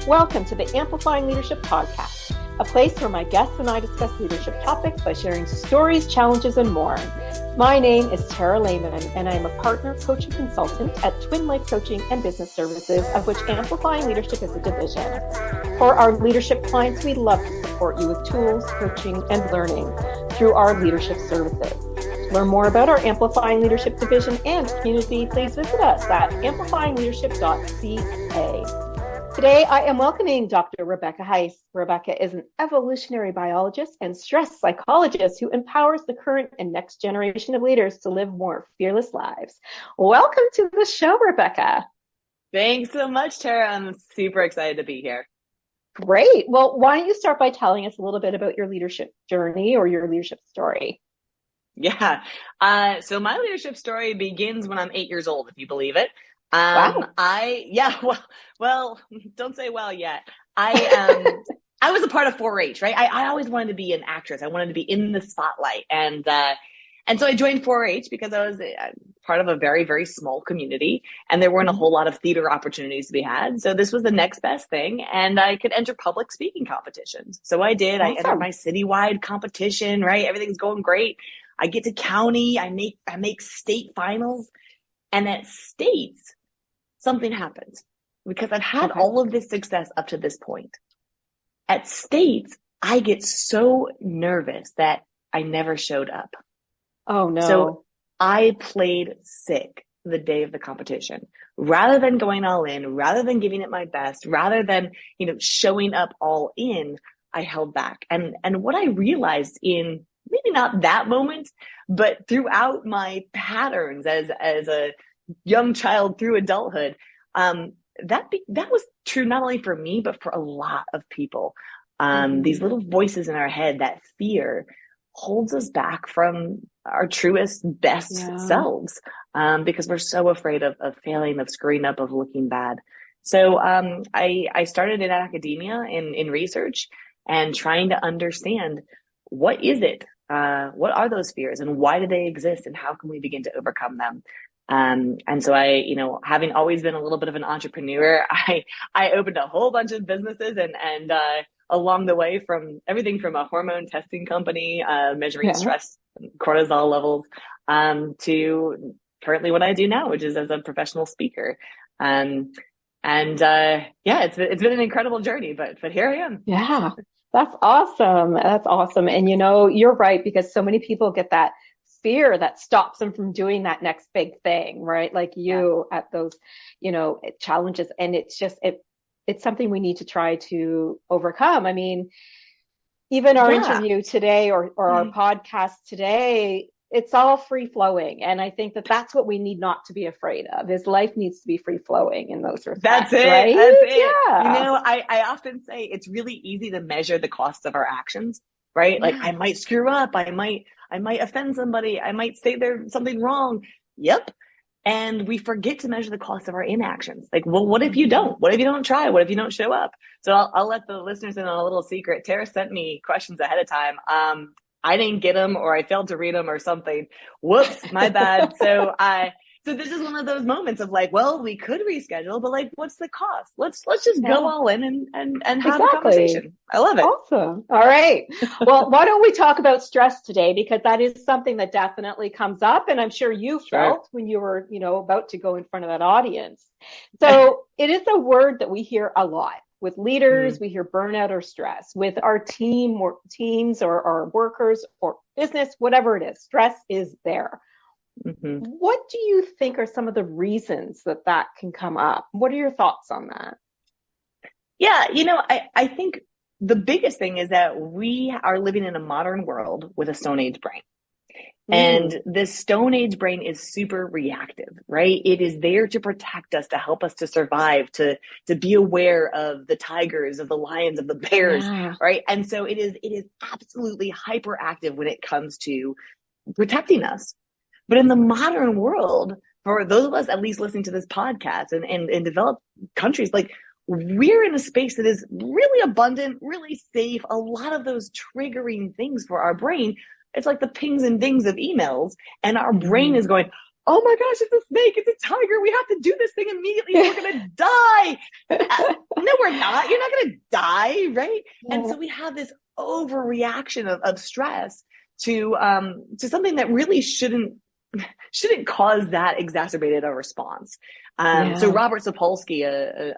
Welcome to the Amplifying Leadership Podcast, a place where my guests and I discuss leadership topics by sharing stories, challenges, and more. My name is Tara Lehman, and I am a partner, coach, and consultant at Twin Life Coaching and Business Services, of which Amplifying Leadership is a division. For our leadership clients, we love to support you with tools, coaching, and learning through our leadership services. To learn more about our Amplifying Leadership division and community, please visit us at amplifyingleadership.ca. Today, I am welcoming Dr. Rebecca Heiss. Rebecca is an evolutionary biologist and stress psychologist who empowers the current and next generation of leaders to live more fearless lives. Welcome to the show, Rebecca. Thanks so much, Tara. I'm super excited to be here. Great. Well, why don't you start by telling us a little bit about your leadership journey or your leadership story? Yeah. So my leadership story begins when I'm 8 years old, if you believe it. Wow. Well, don't say well yet. I was a part of 4-H, right? I always wanted to be an actress. I wanted to be in the spotlight. And so I joined 4-H because I was part of a very, very small community and there weren't a whole lot of theater opportunities to be had. So this was the next best thing. And I could enter public speaking competitions. So I did. Awesome. I entered my citywide competition, right? Everything's going great. I get to county. I make state finals. And at states, something happens because I've had all of this success up to this point. At states, I get so nervous that I never showed up. Oh, no. So I played sick the day of the competition. Rather than going all in, rather than giving it my best, rather than, showing up all in, I held back. And what I realized in maybe not that moment, but throughout my patterns as a young child through adulthood, that was true not only for me, but for a lot of people. These little voices in our head, that fear holds us back from our truest, best selves, because we're so afraid of failing, of screwing up, of looking bad. So I started in academia in research and trying to understand what is it, what are those fears and why do they exist and how can we begin to overcome them? And so I, having always been a little bit of an entrepreneur, I opened a whole bunch of businesses and along the way from everything from a hormone testing company, measuring stress, cortisol levels, to currently what I do now, which is as a professional speaker. It's been an incredible journey, but here I am. Yeah, that's awesome. That's awesome. And you're right, because so many people get that fear that stops them from doing that next big thing, right? Like you at those, challenges. And it's something we need to try to overcome. I mean, even our interview today or our podcast today, it's all free flowing. And I think that that's what we need not to be afraid of, is life needs to be free flowing in those respects. That's it. Right? That's it. Yeah. I often say it's really easy to measure the costs of our actions, right? Like I might screw up. I might offend somebody. I might say there's something wrong. Yep. And we forget to measure the cost of our inactions. Like, well, what if you don't? What if you don't try? What if you don't show up? So I'll let the listeners in on a little secret. Tara sent me questions ahead of time. I didn't get them or I failed to read them or something. Whoops, my bad. So this is one of those moments of like, well, we could reschedule, but like, what's the cost? Let's just go all in and have a conversation. I love it. Awesome. All right. Well, why don't we talk about stress today? Because that is something that definitely comes up. And I'm sure you felt when you were, about to go in front of that audience. So it is a word that we hear a lot. With leaders, we hear burnout or stress. With our teams or our workers or business, whatever it is, stress is there. What do you think are some of the reasons that can come up? What are your thoughts on that? Yeah, I think the biggest thing is that we are living in a modern world with a Stone Age brain. And this Stone Age brain is super reactive, right? It is there to protect us, to help us to survive, to be aware of the tigers, of the lions, of the bears, right? And so it is absolutely hyperactive when it comes to protecting us. But in the modern world, for those of us at least listening to this podcast and in developed countries, like we're in a space that is really abundant, really safe, a lot of those triggering things for our brain. It's like the pings and dings of emails, and our brain is going, oh my gosh, it's a snake, it's a tiger, we have to do this thing immediately, we're gonna die. No, we're not. You're not gonna die, right? Yeah. And so we have this overreaction of stress to something that really shouldn't cause that exacerbated a response. So Robert Sapolsky,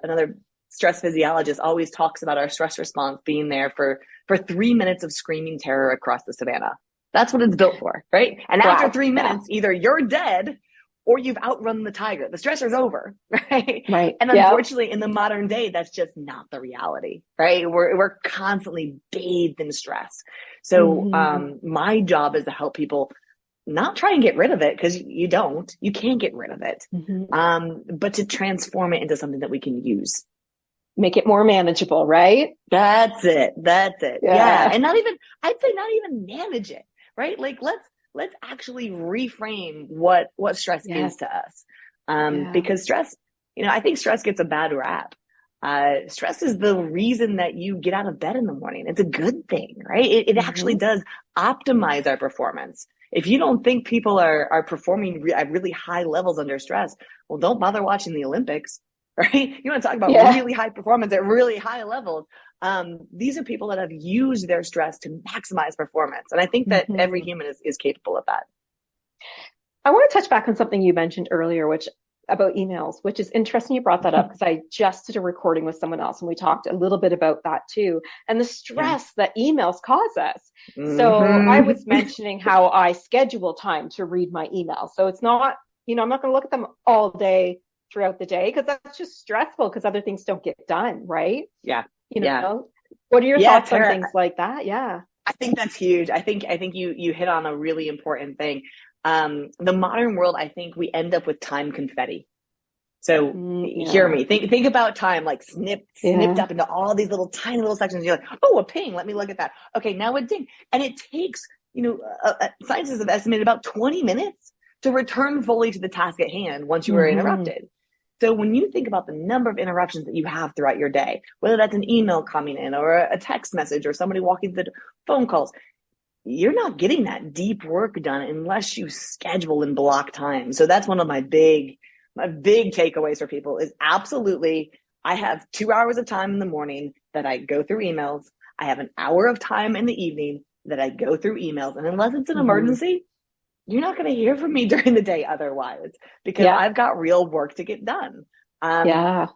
another stress physiologist, always talks about our stress response being there for 3 minutes of screaming terror across the savannah. That's what it's built for, right? And after 3 minutes, either you're dead or you've outrun the tiger. The stressor's over, right? Right. And unfortunately, in the modern day, that's just not the reality, right? We're constantly bathed in stress. So my job is to help people not try and get rid of it, because you can't get rid of it, but to transform it into something that we can use. Make it more manageable, right? That's it. Yeah. And I'd say not even manage it, right? Like let's actually reframe what stress is to us. Because stress, I think stress gets a bad rap. Stress is the reason that you get out of bed in the morning. It's a good thing, right? It actually does optimize our performance. If you don't think people are performing at really high levels under stress, well, don't bother watching the Olympics, right? You want to talk about really high performance at really high levels. These are people that have used their stress to maximize performance. And I think that every human is capable of that. I want to touch back on something you mentioned earlier, about emails, which is interesting you brought that up, because I just did a recording with someone else and we talked a little bit about that too, and the stress that emails cause us. So I was mentioning how I schedule time to read my emails. So it's not, I'm not going to look at them all day throughout the day, because that's just stressful, because other things don't get done, right? Yeah. What are your thoughts on things like that? Yeah. I think that's huge. I think you hit on a really important thing. The modern world, I think we end up with time confetti. So hear me, think about time, like snipped up into all these tiny little sections. You're like, oh, a ping, let me look at that. Okay, now a ding. And it takes, scientists have estimated about 20 minutes to return fully to the task at hand once you were interrupted. So when you think about the number of interruptions that you have throughout your day, whether that's an email coming in or a text message or somebody walking through the phone calls, you're not getting that deep work done unless you schedule and block time. So that's one of my big takeaways for people is absolutely, I have 2 hours of time in the morning that I go through emails. I have an hour of time in the evening that I go through emails. And unless it's an emergency, you're not going to hear from me during the day otherwise, because I've got real work to get done. As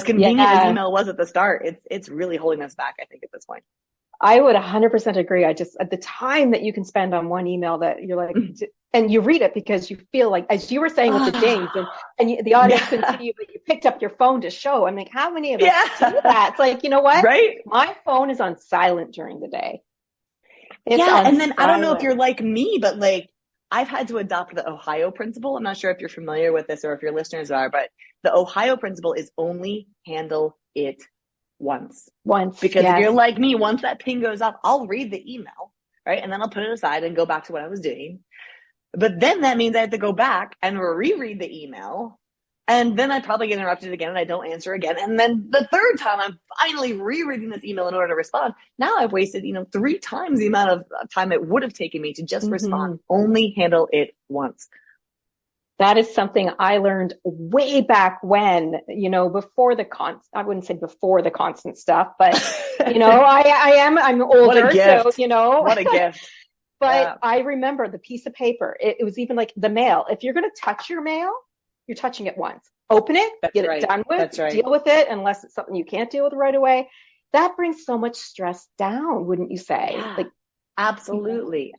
convenient as email was at the start, it's really holding us back, I think, at this point. I would 100% agree. I just, at the time that you can spend on one email that you're like, and you read it because you feel like, as you were saying with the dings, and the audience couldn't see you, but you picked up your phone to show. I'm like, how many of us do that? It's like, you know what? Right? My phone is on silent during the day. And then silent. I don't know if you're like me, but like, I've had to adopt the Ohio principle. I'm not sure if you're familiar with this or if your listeners are, but the Ohio principle is only handle it once. Because if you're like me, once that ping goes off, I'll read the email, right? And then I'll put it aside and go back to what I was doing. But then that means I have to go back and reread the email. And then I probably get interrupted again and I don't answer again. And then the third time I'm finally rereading this email in order to respond. Now I've wasted, 3 times the amount of time it would have taken me to just respond. Only handle it once. That is something I learned way back when, before I wouldn't say before the constant stuff, but, I'm older. What a gift. So, what a gift. But I remember the piece of paper. It was even like the mail. If you're going to touch your mail, you're touching it once. Open it, get it done with, deal with it, unless it's something you can't deal with right away. That brings so much stress down, wouldn't you say? Yeah. Absolutely.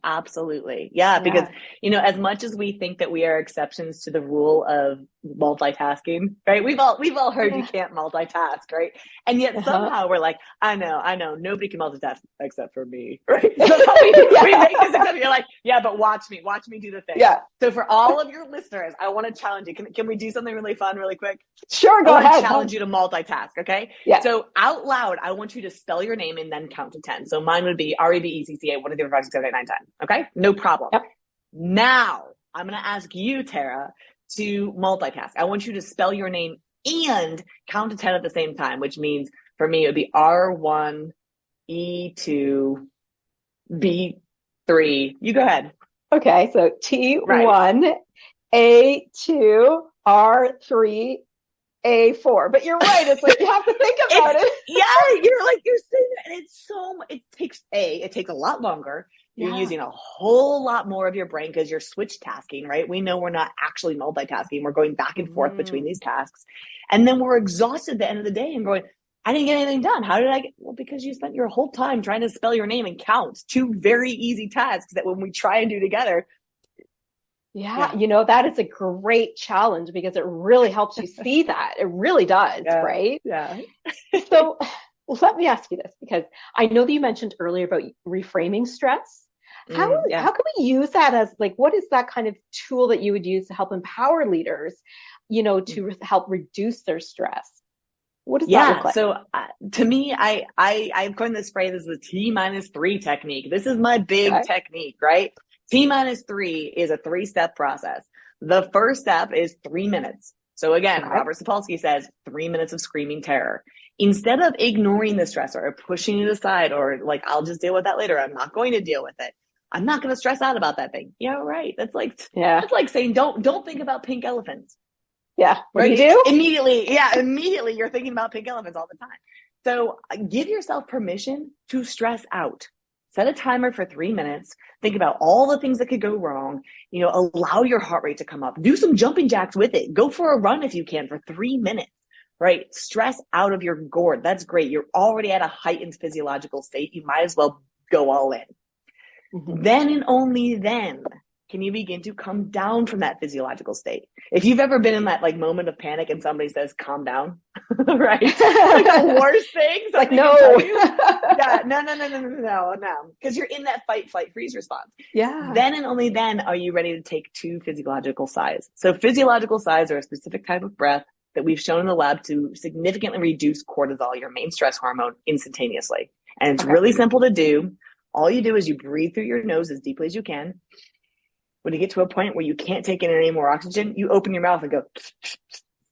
Yeah, because, as much as we think that we are exceptions to the rule of multitasking, right? We've all heard you can't multitask, right? And yet somehow we're like, I know, nobody can multitask except for me, right? So we make this exception. You're like, yeah, but watch me do the thing. Yeah. So for all of your listeners, I want to challenge you. Can we do something really fun, really quick? Sure, go ahead. I want to challenge you to multitask, okay? Yeah. So out loud, I want you to spell your name and then count to 10. So mine would be REBECCA, 1, 2, 3, 4, 5, 6, 7, 8, 9, 10. Okay? No problem. Yep. Now, I'm going to ask you, Tara, to multitask. I want you to spell your name and count to 10 at the same time, which means for me, it would be R1, E2, B3. You go ahead. Okay. So T1, A2, R3, A4. But you're right. It's like you have to think about it. Yeah, you're saying that, and it takes a lot longer. You're using a whole lot more of your brain because you're switch tasking, right? We know we're not actually multitasking. We're going back and forth between these tasks. And then we're exhausted at the end of the day and going, I didn't get anything done. How did I get? Well, because you spent your whole time trying to spell your name and count. Two very easy tasks that when we try and do together. Yeah, you know, that is a great challenge because it really helps you see that. It really does, right? Yeah. So let me ask you this, because I know that you mentioned earlier about reframing stress. How can we use that as, like, what is that kind of tool that you would use to help empower leaders, you know, to help reduce their stress? What does that look like? So to me, I've coined this phrase as the T-3 technique. This is my big technique, right? T-3 is a 3-step process. The first step is 3 minutes. So again, Robert Sapolsky says 3 minutes of screaming terror. Instead of ignoring the stressor or pushing it aside or like, I'll just deal with that later. I'm not going to deal with it. I'm not going to stress out about that thing. Yeah, right. That's like saying, don't think about pink elephants. Yeah. What do you do? Immediately you're thinking about pink elephants all the time. So give yourself permission to stress out. Set a timer for 3 minutes. Think about all the things that could go wrong. You know, allow your heart rate to come up. Do some jumping jacks with it. Go for a run if you can for 3 minutes, right? Stress out of your gourd. That's great. You're already at a heightened physiological state. You might as well go all in. Then and only then can you begin to come down from that physiological state. If you've ever been in that like moment of panic and somebody says, calm down, right? Like the worst thing. Like, no. No. Because you're in that fight, flight, freeze response. Yeah. Then and only then are you ready to take 2 physiological sighs. So physiological sighs are a specific type of breath that we've shown in the lab to significantly reduce cortisol, your main stress hormone, instantaneously. And it's really simple to do. All you do is you breathe through your nose as deeply as you can. When you get to a point where you can't take in any more oxygen, you open your mouth and go,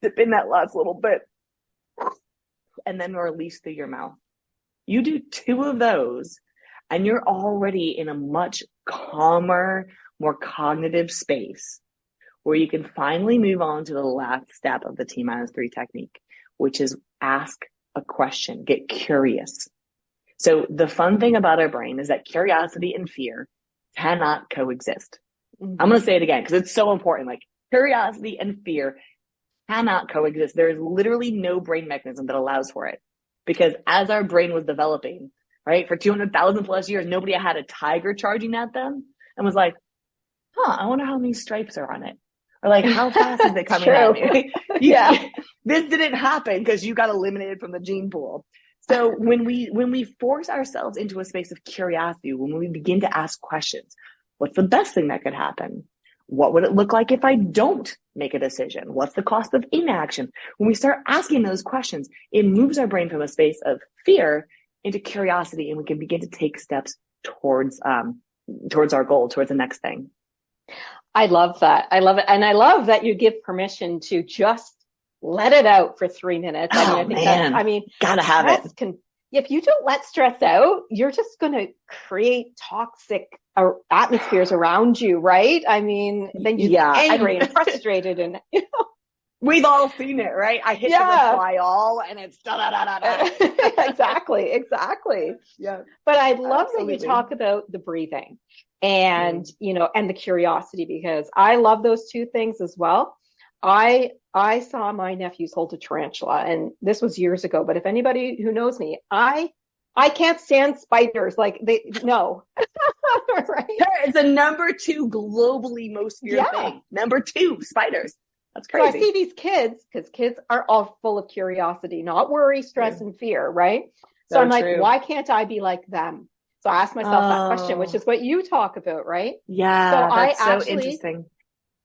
sip in that last little bit, and then release through your mouth. You do 2 of those, and you're already in a much calmer, more cognitive space where you can finally move on to the last step of the T-3 technique, which is ask a question, get curious. So the fun thing about our brain is that curiosity and fear cannot coexist. I'm going to say it again because it's so important. Like, curiosity and fear cannot coexist. There is literally no brain mechanism that allows for it, because as our brain was developing, right, for 200,000 plus years, nobody had a tiger charging at them and was like, I wonder how many stripes are on it. Or like, how fast is it coming at me? This didn't happen because you got eliminated from the gene pool. So when we force ourselves into a space of curiosity, when we begin to ask questions, what's the best thing that could happen? What would it look like if I don't make a decision? What's the cost of inaction? When we start asking those questions, it moves our brain from a space of fear into curiosity, and we can begin to take steps towards our goal, towards the next thing. I love that. I love it. And I love that you give permission to just let it out for 3 minutes. Gotta have it. If you don't let stress out, you're just going to create toxic atmospheres around you, right? I mean, then you're angry and frustrated, and we've all seen it, right? I hit the reply all, and it's da-da-da-da-da. Exactly. Yeah. But I love that you talk about the breathing and, and the curiosity, because I love those 2 things as well. I saw my nephews hold a tarantula, and this was years ago, but if anybody who knows me, I can't stand spiders. Like, no. Right? It's the number 2 globally most feared thing. Number 2, spiders. That's crazy. So I see these kids, because kids are all full of curiosity, not worry, stress, and fear, right? So I'm like, why can't I be like them? So I asked myself that question, which is what you talk about, right? Yeah, that's so interesting.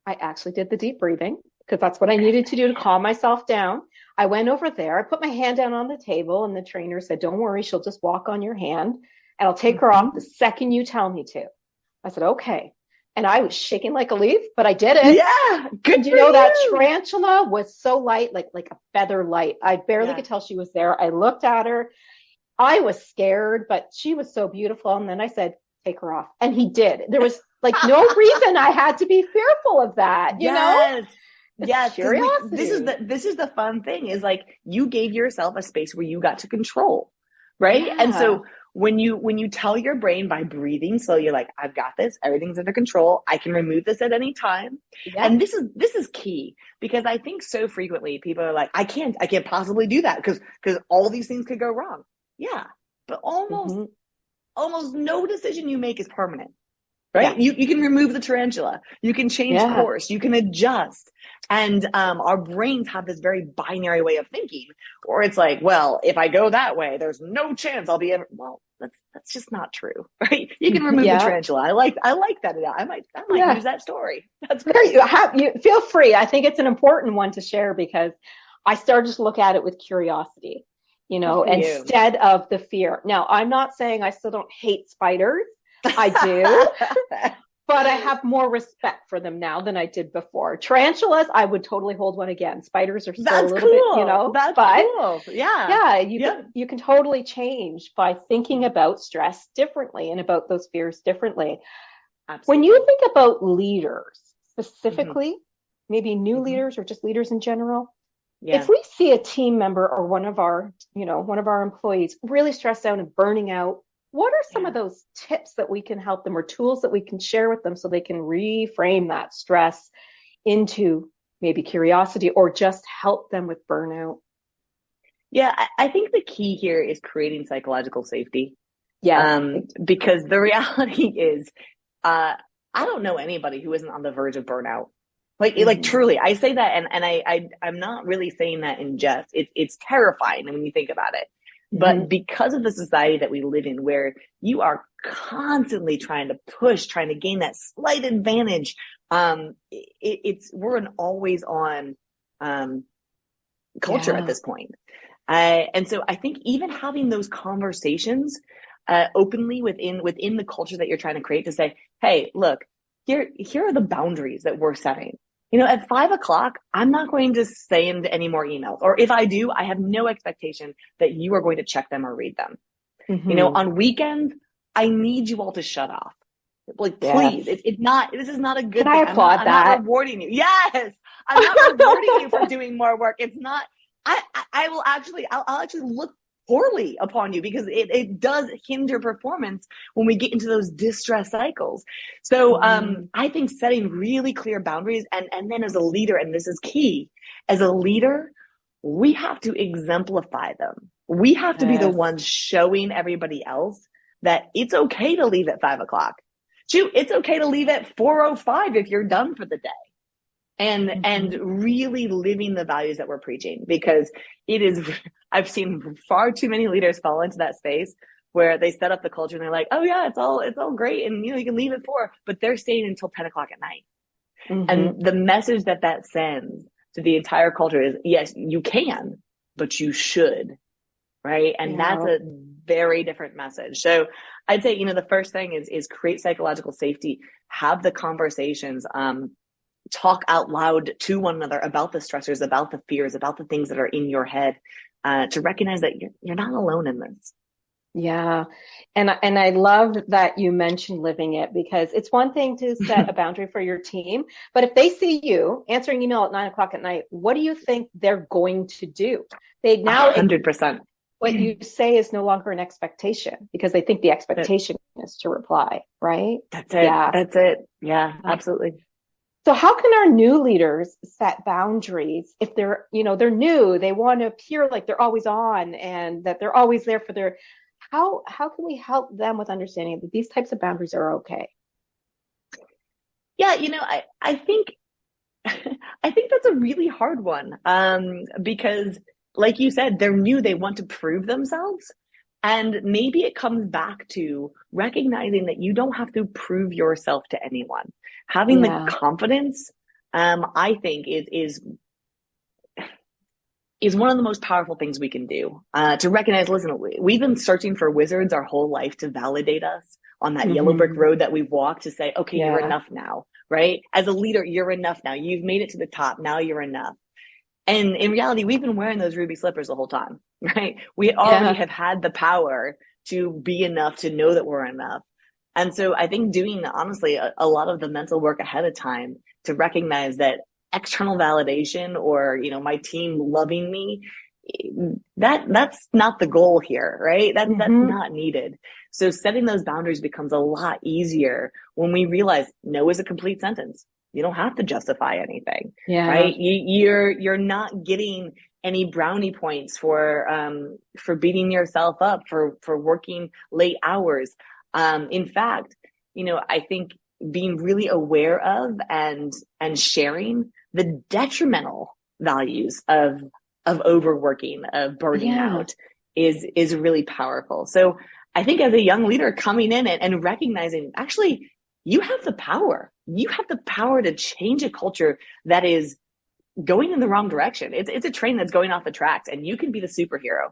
I actually did the deep breathing, because that's what I needed to do to calm myself down. I went over there, I put my hand down on the table, and the trainer said, don't worry, she'll just walk on your hand, and I'll take her off the second you tell me to. I said, okay. And I was shaking like a leaf, but I did it. Yeah, good. That tarantula was so light, like a feather light. I barely could tell she was there. I looked at her. I was scared, but she was so beautiful. And then I said, take her off. And he did. There was Like no reason I had to be fearful of that, you know? It's Yes, because curiosity. this is the fun thing is like you gave yourself a space where you got to control, right? And Yeah. so when you tell your brain by breathing slow, you're like, I've got this, everything's under control. I can remove this at any time. Yep. And this is key because I think so frequently people are like, I can't possibly do that because all these things could go wrong. Yeah, but Mm-hmm. almost no decision you make is permanent, Yeah. right? You can remove the tarantula, you can change Yeah. course, you can adjust. And our brains have this very binary way of thinking, or it's like, well, if I go that way, there's no chance I'll be ever. Well, that's just not true, right? You can remove the Yeah. tarantula. I like that. I might Yeah. use that story. That's There great. you feel free. I think it's an important one to share because I started to look at it with curiosity, Good for you. instead of the fear. Now, I'm not saying I still don't hate spiders. I do, but I have more respect for them now than I did before. Tarantulas, I would totally hold one again. Spiders are still a That's little bit, cool. That's but cool. Yeah. yeah, Yep. you can totally change by thinking about stress differently and about those fears differently. When Absolutely. you think about leaders Mm-hmm. specifically, maybe new Mm-hmm. leaders or just leaders in general, Yeah. if we see a team member or one of our employees really stressed out and burning out, what are some Yeah. of those tips that we can help them or tools that we can share with them so they can reframe that stress into maybe curiosity or just help them with burnout? Yeah. I think the key here is creating psychological safety. Yes. Because the reality is, I don't know anybody who isn't on the verge of burnout. Like Mm-hmm. truly, I say that, and I'm not really saying that in jest. It's terrifying when you think about it. Mm-hmm. But because of the society that we live in, where you are constantly trying to push, trying to gain that slight advantage, we're an always on culture at Yeah. this point. And so I think even having those conversations openly within the culture that you're trying to create to say, hey, look, here are the boundaries that we're setting. At 5 o'clock, I'm not going to send any more emails. Or if I do, I have no expectation that you are going to check them or read them. Mm-hmm. On weekends, I need you all to shut off. Like, Yes. please, it's not, this is not a Can good I thing. applaud I'm not that? rewarding you. Yes. I'm not rewarding you for doing more work. It's not, I'll actually look poorly upon you because it does hinder performance when we get into those distress cycles. So Mm-hmm. I think setting really clear boundaries and then as a leader, and this is key, as a leader, we have to exemplify them. We have to be the Yes. ones showing everybody else that it's okay to leave at 5 o'clock. Shoot, it's okay to leave at 4:05 if you're done for the day. And Mm-hmm. really living the values that we're preaching, because I've seen far too many leaders fall into that space where they set up the culture and they're like, oh yeah, it's all great, and you can leave at 4, but they're staying until 10 o'clock at night. Mm-hmm. And the message that sends to the entire culture is, yes, you can, but you should, right? And that's Yeah. a very different message. So I'd say, the first thing is create psychological safety, have the conversations, talk out loud to one another about the stressors, about the fears, about the things that are in your head, to recognize that you're not alone in this. Yeah. And I love that you mentioned living it because it's one thing to set a boundary for your team, but if they see you answering email at 9 o'clock at night, what do you think they're going to do? They now 100%. what you say is no longer an expectation because they think the expectation is to reply, right? That's it. Yeah. That's it. Yeah, absolutely. So how can our new leaders set boundaries if they're new, they want to appear like they're always on and that they're always there for their how can we help them with understanding that these types of boundaries are okay? Yeah, I think I think that's a really hard one. Because like you said, they're new, they want to prove themselves. And maybe it comes back to recognizing that you don't have to prove yourself to anyone. Having the Yeah. confidence, I think is one of the most powerful things we can do, to recognize, listen, we've been searching for wizards our whole life to validate us on that yellow brick Mm-hmm. road that we've walked, to say, okay, you're Yeah. enough now, right? As a leader, you're enough now. You've made it to the top. Now you're enough. And in reality, we've been wearing those ruby slippers the whole time, right? We already Yeah. have had the power to be enough, to know that we're enough. And so I think doing, honestly, a lot of the mental work ahead of time to recognize that external validation or, my team loving me, that's not the goal here, right? That's not needed. So setting those boundaries becomes a lot easier when we realize no is a complete sentence. You don't have to justify anything, right? You're not getting any brownie points for beating yourself up for working late hours. In fact, I think being really aware of and sharing the detrimental values of overworking, of burning out is really powerful. So I think as a young leader coming in and recognizing, actually, you have the power. You have the power to change a culture that is going in the wrong direction. It's a train that's going off the tracks, and you can be the superhero.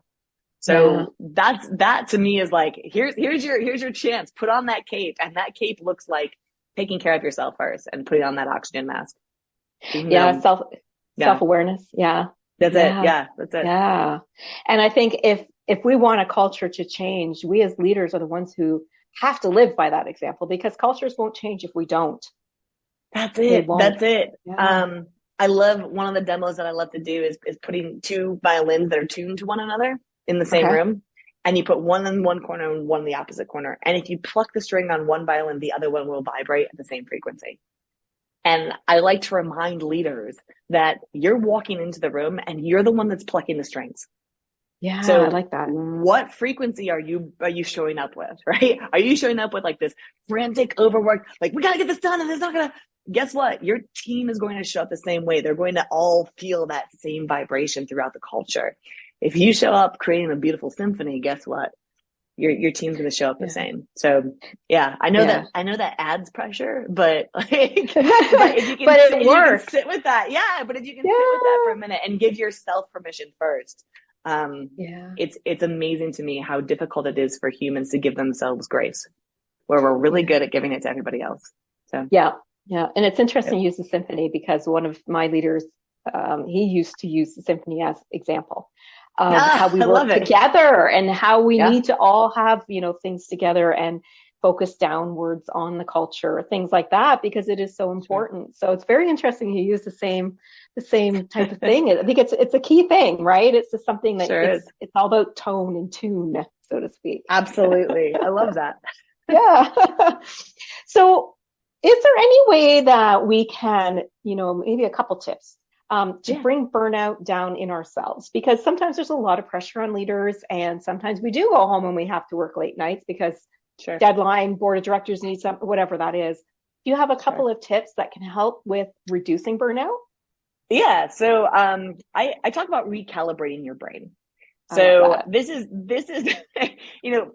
So that to me is like, here's your chance. Put on that cape, and that cape looks like taking care of yourself first and putting on that oxygen mask. Self-awareness. That's it. Yeah, that's it. Yeah. And I think if we want a culture to change, we as leaders are the ones who have to live by that example, because cultures won't change if we don't. That's it. Yeah. I love, one of the demos that I love to do is putting two violins that are tuned to one another in the same room. And you put one in one corner and one in the opposite corner. And if you pluck the string on one violin, the other one will vibrate at the same frequency. And I like to remind leaders that you're walking into the room and you're the one that's plucking the strings. Yeah, so I like that. What frequency are you showing up with, right? Are you showing up with like this frantic, overworked, like, we got to get this done and it's not going to, guess what? Your team is going to show up the same way. They're going to all feel that same vibration throughout the culture. If you show up creating a beautiful symphony, guess what? Your team's going to show up the same. So I know that adds pressure, but like, if you can, it works. Sit with that. Yeah. But if you can sit with that for a minute and give yourself permission first, it's amazing to me how difficult it is for humans to give themselves grace, where we're really good at giving it to everybody else. So and it's interesting you use the symphony, because one of my leaders, he used to use the symphony as example of how we work together and how we need to all have things together and focus downwards on the culture, things like that, because it is so important. So it's very interesting you use the same type of thing. I think it's a key thing, right? It's just something that it's all about tone and tune, so to speak. Absolutely. I love that. So is there any way that we can, maybe a couple tips to bring burnout down in ourselves? Because sometimes there's a lot of pressure on leaders, and sometimes we do go home and we have to work late nights because deadline, board of directors need something, whatever that is. Do you have a couple of tips that can help with reducing burnout? Yeah. So I talk about recalibrating your brain. So this is,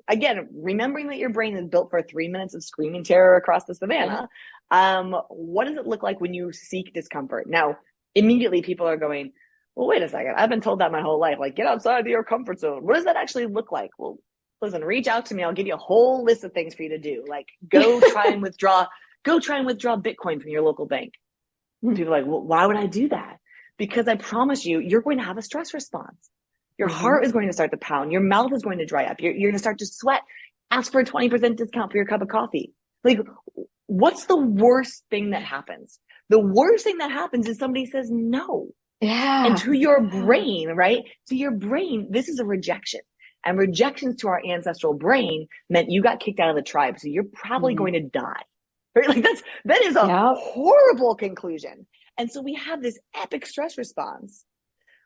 again, remembering that your brain is built for 3 minutes of screaming terror across the savannah. What does it look like when you seek discomfort? Now, immediately people are going, well, wait a second. I've been told that my whole life, like, get outside of your comfort zone. What does that actually look like? Well, listen, reach out to me. I'll give you a whole list of things for you to do. Like, go try and withdraw Bitcoin from your local bank. People are like, well, why would I do that? Because I promise you, you're going to have a stress response. Your heart is going to start to pound. Your mouth is going to dry up. You're going to start to sweat. Ask for a 20% discount for your cup of coffee. Like, what's the worst thing that happens? The worst thing that happens is somebody says no. Yeah. And to your brain, right? To your brain, this is a rejection. And rejections to our ancestral brain meant you got kicked out of the tribe. So you're probably going to die. Right? Like, that is a horrible conclusion. And so we have this epic stress response,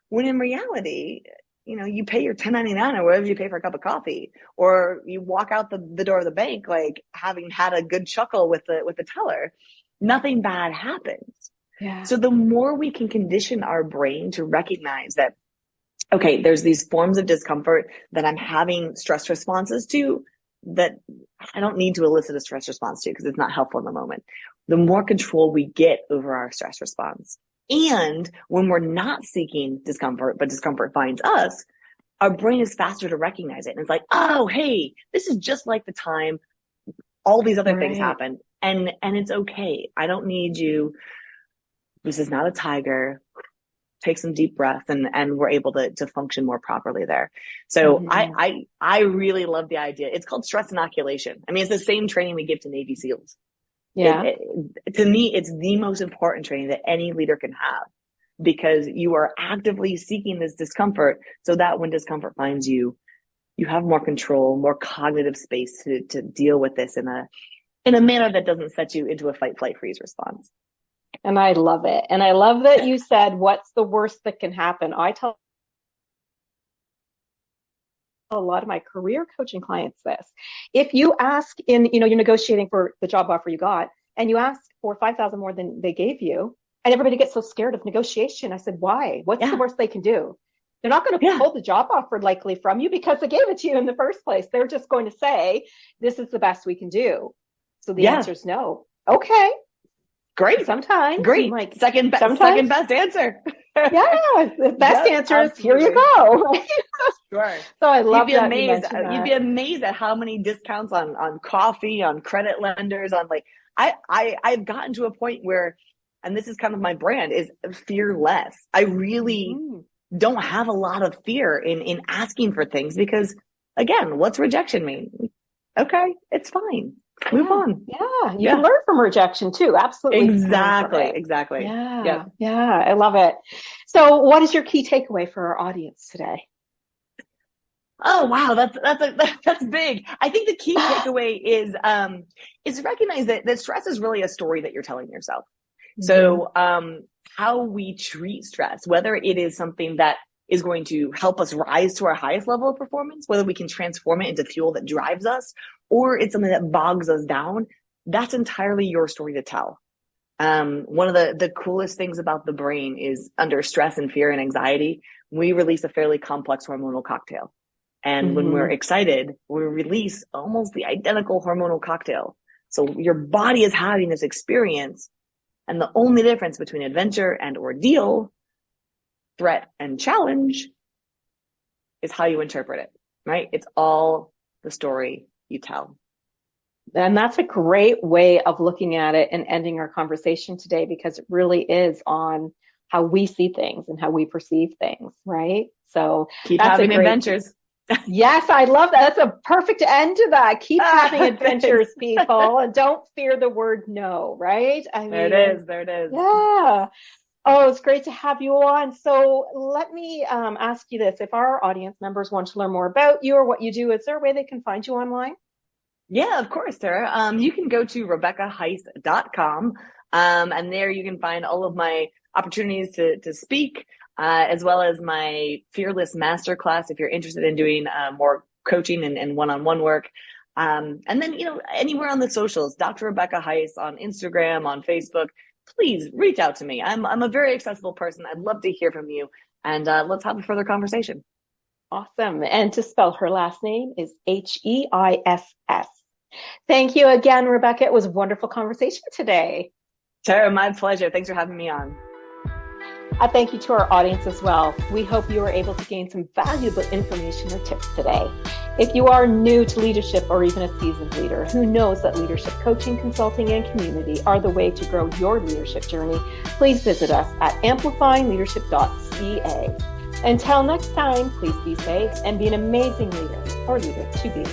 when in reality, you pay your $10.99 or whatever you pay for a cup of coffee, or you walk out the door of the bank, like, having had a good chuckle with the teller. Nothing bad happens. Yeah. So the more we can condition our brain to recognize that, okay, there's these forms of discomfort that I'm having stress responses to that I don't need to elicit a stress response to because it's not helpful in the moment. The more control we get over our stress response. And when we're not seeking discomfort, but discomfort finds us, our brain is faster to recognize it. And it's like, oh, hey, this is just like the time all these other things happen. And it's okay. I don't need you. This is not a tiger. take some deep breaths, and we're able to function more properly there. So I really love the idea. It's called stress inoculation. I mean, it's the same training we give to Navy SEALs. Yeah. To me, it's the most important training that any leader can have, because you are actively seeking this discomfort so that when discomfort finds you, you have more control, more cognitive space to deal with this in a manner that doesn't set you into a fight, flight, freeze response. And I love it. And I love that you said, what's the worst that can happen? I tell a lot of my career coaching clients this. If you ask you're negotiating for the job offer you got, and you ask for 5,000 more than they gave you, and everybody gets so scared of negotiation. I said, why? What's the worst they can do? They're not going to pull the job offer likely from you because they gave it to you in the first place. They're just going to say, this is the best we can do. So the answer is no. Okay. Great. Sometimes. Great. Like second best answer. The best answer is here you go. Sure. So I love You'd be amazed at how many discounts on coffee, on credit lenders, on I've gotten to a point where, and this is kind of my brand, is fearless. I really don't have a lot of fear in asking for things, because again, what's rejection mean? Okay, it's fine. Move on. Yeah. You can learn from rejection too. Absolutely. Exactly. Yeah. I love it. So what is your key takeaway for our audience today? Oh, wow. That's big. I think the key takeaway is recognize that stress is really a story that you're telling yourself. So, how we treat stress, whether it is something that is going to help us rise to our highest level of performance, whether we can transform it into fuel that drives us, or it's something that bogs us down, that's entirely your story to tell. One of the coolest things about the brain is, under stress and fear and anxiety, we release a fairly complex hormonal cocktail. And when we're excited, we release almost the identical hormonal cocktail. So your body is having this experience, and the only difference between adventure and ordeal, threat and challenge, is how you interpret it, right? It's all the story you tell. And that's a great way of looking at it and ending our conversation today, because it really is on how we see things and how we perceive things, right? So keep having adventures. Yes, I love that. That's a perfect end to that. Keep having adventures, people, and don't fear the word no, right? There it is. Yeah. Oh, it's great to have you on. So let me ask you this. If our audience members want to learn more about you or what you do, is there a way they can find you online? Yeah, of course, Sarah. You can go to RebeccaHeiss.com, and there you can find all of my opportunities to speak, as well as my Fearless Masterclass if you're interested in doing more coaching and one-on-one work. And then, anywhere on the socials, Dr. Rebecca Heiss on Instagram, on Facebook, please reach out to me. I'm a very accessible person. I'd love to hear from you, and let's have a further conversation. Awesome. And to spell her last name is Heiss. Thank you again, Rebecca. It was a wonderful conversation today. Sarah, my pleasure. Thanks for having me on. A thank you to our audience as well. We hope you were able to gain some valuable information or tips today. If you are new to leadership or even a seasoned leader who knows that leadership coaching, consulting, and community are the way to grow your leadership journey, please visit us at amplifyingleadership.ca. Until next time, please be safe and be an amazing leader or leader to be.